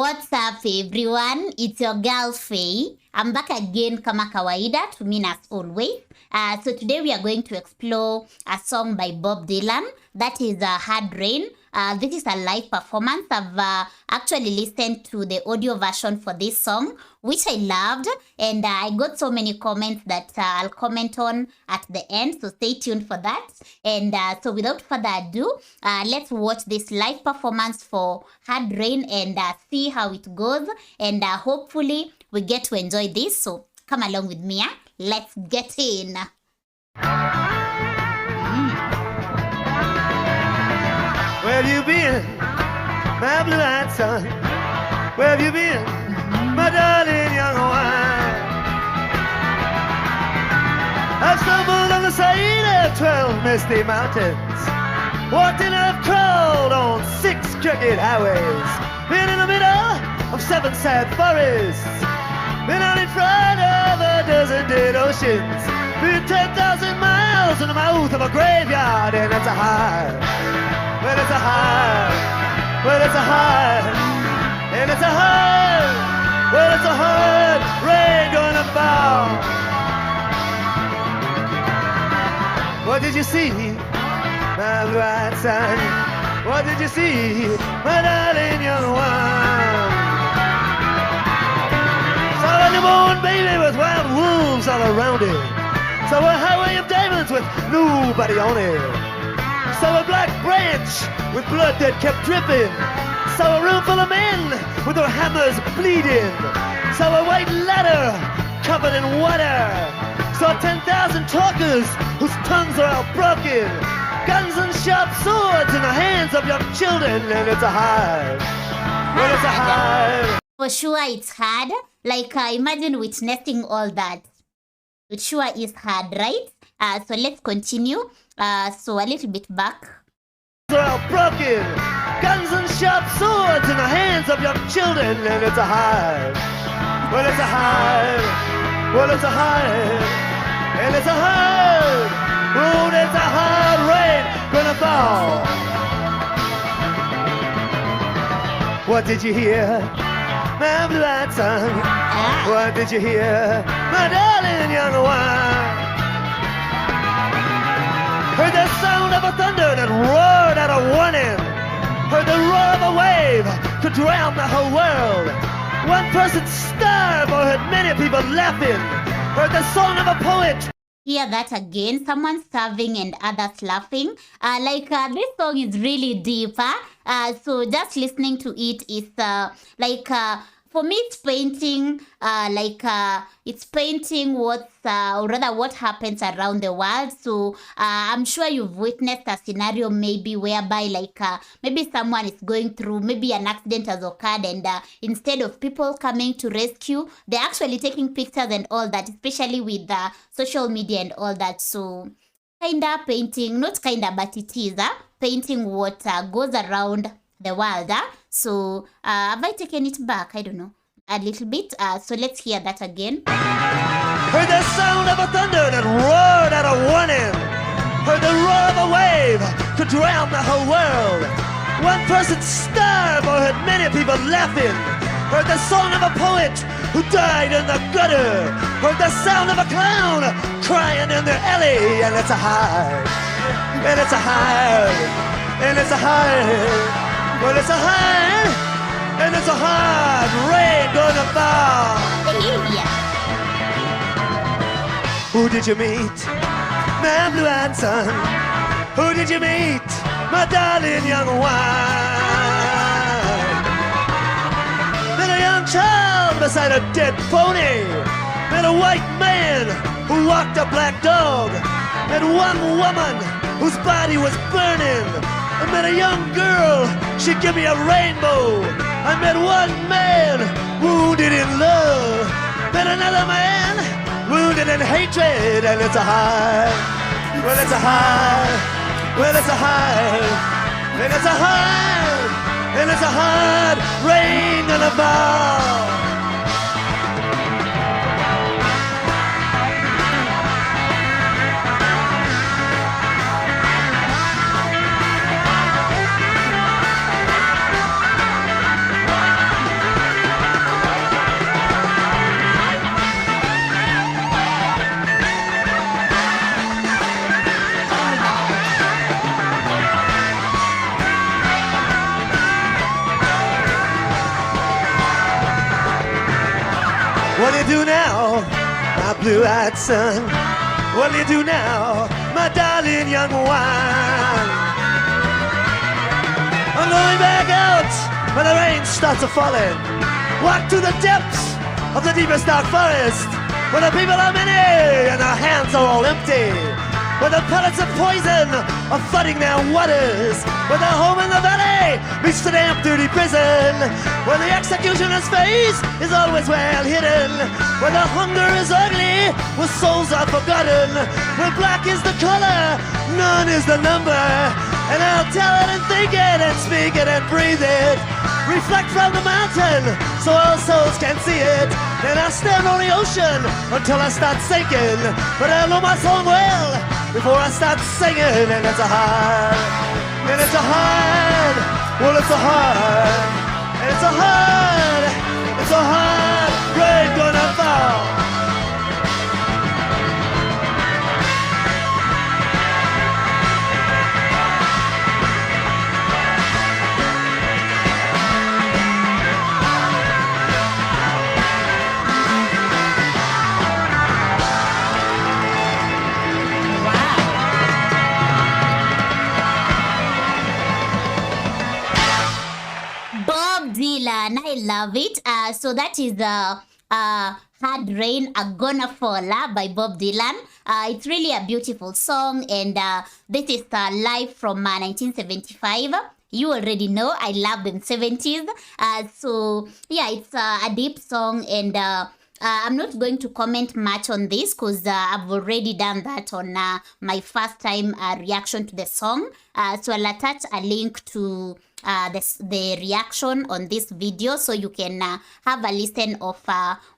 What's up, everyone? It's your girl Faye. I'm back again kama kawaida to mean as always. So today we are going to explore a song by Bob Dylan. That is Hard Rain. This is a live performance. I've actually listened to the audio version for this song, which I loved. And I got so many comments that I'll comment on at the end. So stay tuned for that. And so without further ado, let's watch this live performance for Hard Rain and see how it goes. And hopefully we get to enjoy this. So come along with me. Let's get in. Where have you been, my blue-eyed son? Where have you been, my darling young one? I've stumbled on the side of 12 misty mountains, walked and I've crawled on 6 crooked highways, been in the middle of 7 sad forests, been out in front of a dozen dead oceans, been 10,000 miles in the mouth of a graveyard, and it's a high. Well, it's a hard, well, it's a hard, and it's a hard, well, it's a hard rain gonna fall. What did you see, my blue-eyed son? What did you see, my darling young one? Saw a newborn baby with wild wolves all around it. Saw a highway of diamonds with nobody on it. Saw a black branch with blood that kept dripping. Saw a room full of men with their hammers bleeding. Saw a white ladder covered in water. Saw 10,000 talkers whose tongues are all broken. Guns and sharp swords in the hands of young children, and it's a hard. Well, it's a hard. For sure it's hard. Like imagine witnessing all that. It sure is hard, right? So let's continue. So a little bit back. They're all broken. Guns and sharp swords in the hands of young children, and it's a hard. Well, it's a hard. Well, it's a hard. And it's a hard road. It's a hard rain gonna fall. What did you hear, my blue-eyed son? What did you hear, my darling young one? Heard the sound of a thunder that roared out a warning. Heard the roar of a wave could drown the whole world. One person starved or heard many people laughing. Heard the song of a poet. Hear that again, someone starving and others laughing. This song is really deep. So just listening to it is for me, it's painting, it's painting what happens around the world. So I'm sure you've witnessed a scenario maybe whereby maybe someone is going through, maybe an accident has occurred, and instead of people coming to rescue, they're actually taking pictures and all that, especially with social media and all that. So kinda painting, not kinda, but it is painting what goes around the world. So have I taken it back? I don't know, a little bit. So let's hear that again. Heard the sound of a thunder that roared out a warning. Heard the roar of a wave could drown the whole world. One person starved or heard many people laughing. Heard the song of a poet who died in the gutter. Heard the sound of a clown crying in the alley. And it's a hard, and it's a hard, and it's a hard. Well, it's a hard, and it's a hard rain gonna fall. Who did you meet, my blue-eyed son? Who did you meet, my darling young one? Met a young child beside a dead pony. Met a white man who walked a black dog. Met one woman whose body was burning. I met a young girl, she gave me a rainbow. I met one man, wounded in love. Met another man, wounded in hatred. And it's a hard, well, it's a hard, well, it's a hard, and it's a hard, and it's a hard rain gonna fall. What do you do now, my blue-eyed son? What do you do now, my darling young one? I'm going back out when the rain starts falling. Walk to the depths of the deepest dark forest, where the people are many and their hands are all empty, where the pellets of poison are flooding their waters, where their home in the valley meets the damp dirty prison, where the executioner's face is always well hidden, where the hunger is ugly, where souls are forgotten, where black is the color, none is the number, and I'll tell it and think it and speak it and breathe it, reflect from the mountain so all souls can see it. Then I'll stand on the ocean until I start sinking, but I'll know my song well before I start singing. And it's a hard, and it's a hard, well it's a hard, and it's a hard, it's a hard rain gonna fall. Bob Dylan, I love it. So that is Hard Rain A Gonna Fall by Bob Dylan. It's really a beautiful song, and this is live from 1975. You already know I love them 70s. So yeah, it's a deep song, and I'm not going to comment much on this because I've already done that on my first time reaction to the song. So I'll attach a link to the reaction on this video so you can have a listen of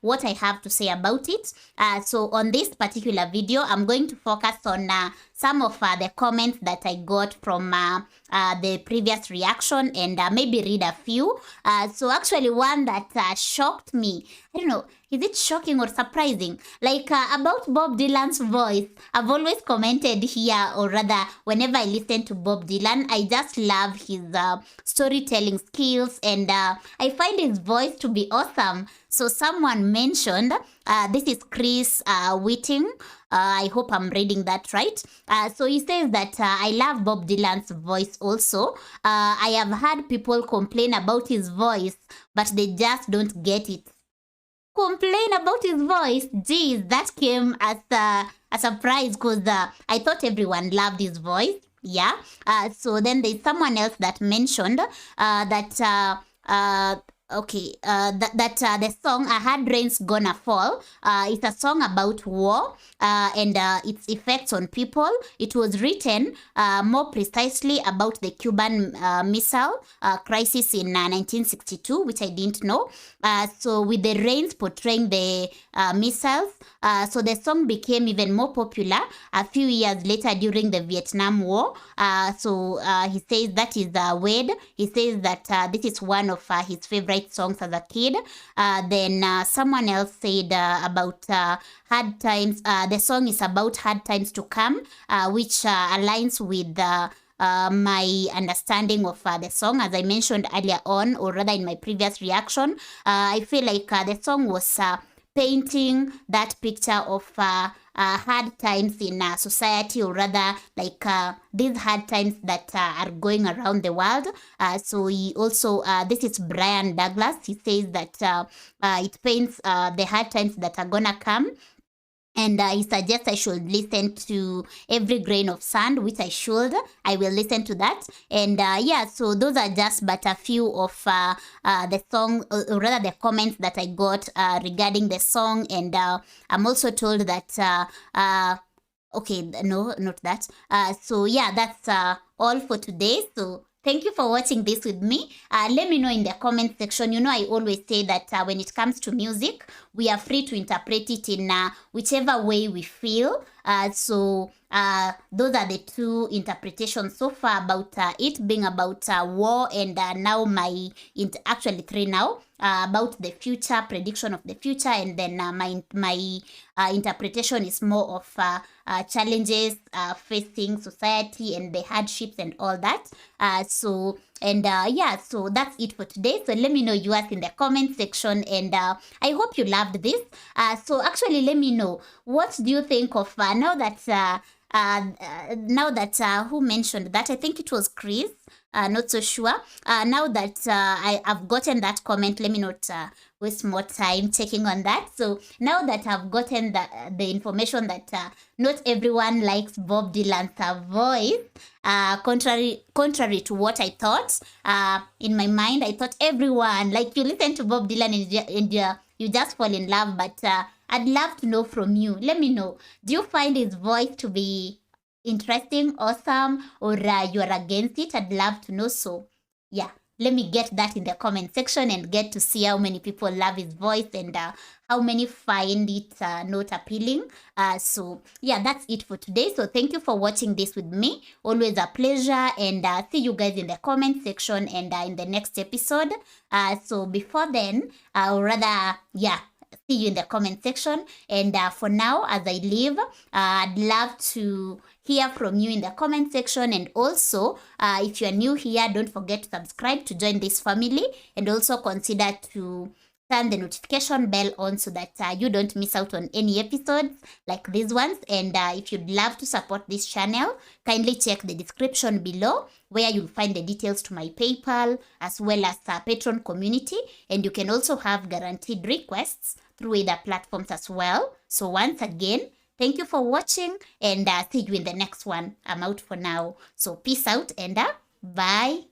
what I have to say about it. So on this particular video, I'm going to focus on some of the comments that I got from the previous reaction, and maybe read a few. So actually one that shocked me, I don't know, is it shocking or surprising? Like about Bob Dylan's voice, I've always commented here, or rather whenever I listen to Bob Dylan, I just love his storytelling skills, and I find his voice to be awesome. So someone mentioned, this is Chris Whiting, I hope I'm reading that right. So he says that I love Bob Dylan's voice also. I have heard people complain about his voice, but they just don't get it. Complain about his voice? Geez, that came as a surprise because I thought everyone loved his voice. Yeah. So then there's someone else that mentioned that the song A Hard Rain's Gonna Fall is a song about war and its effects on people. It was written more precisely about the Cuban Missile Crisis in 1962, which I didn't know. So with the rains portraying the missiles, so the song became even more popular a few years later during the Vietnam War. So he says that is Wade. He says that this is one of his favorite songs as a kid. Then someone else said about hard times. The song is about hard times to come, which aligns with my understanding of the song. As I mentioned earlier on, or rather in my previous reaction, I feel like the song was painting that picture of hard times in society, or rather like these hard times that are going around the world. So he also, this is Brian Douglas, he says that it paints the hard times that are gonna come. And he suggests I should listen to Every Grain of Sand, which I should. I will listen to that. And yeah, so those are just but a few of the song, or rather the comments that I got regarding the song. And I'm also told that, okay, no, not that. So yeah, that's all for today. So thank you for watching this with me. Let me know in the comment section. You know, I always say that when it comes to music, we are free to interpret it in whichever way we feel. So those are the two interpretations so far about it being about war, and now my, actually three now, about the future, prediction of the future, and then my interpretation is more of challenges facing society and the hardships and all that. So And yeah, so that's it for today. So let me know yours in the comment section, and I hope you loved this. So actually, let me know, what do you think of now that who mentioned that? I think it was Chris. Not so sure. Now that I've gotten that comment, let me not waste more time checking on that. So now that I've gotten the information that not everyone likes Bob Dylan's voice, contrary to what I thought. In my mind, I thought everyone, like, you listen to Bob Dylan and you just fall in love. But I'd love to know from you. Let me know. Do you find his voice to be interesting, awesome, or you are against it? I'd love to know. So yeah, let me get that in the comment section and get to see how many people love his voice and how many find it not appealing. So yeah, that's it for today. So thank you for watching this with me. Always a pleasure, and see you guys in the comment section and in the next episode. So before then, or rather, yeah, see you in the comment section. And for now, as I leave, I'd love to hear from you in the comment section. And also, if you're new here, don't forget to subscribe to join this family, and also consider to turn the notification bell on so that you don't miss out on any episodes like these ones. And if you'd love to support this channel, kindly check the description below, where you'll find the details to my PayPal as well as Patreon community. And you can also have guaranteed requests through other platforms as well. So once again, thank you for watching, and see you in the next one. I'm out for now. So peace out, and bye.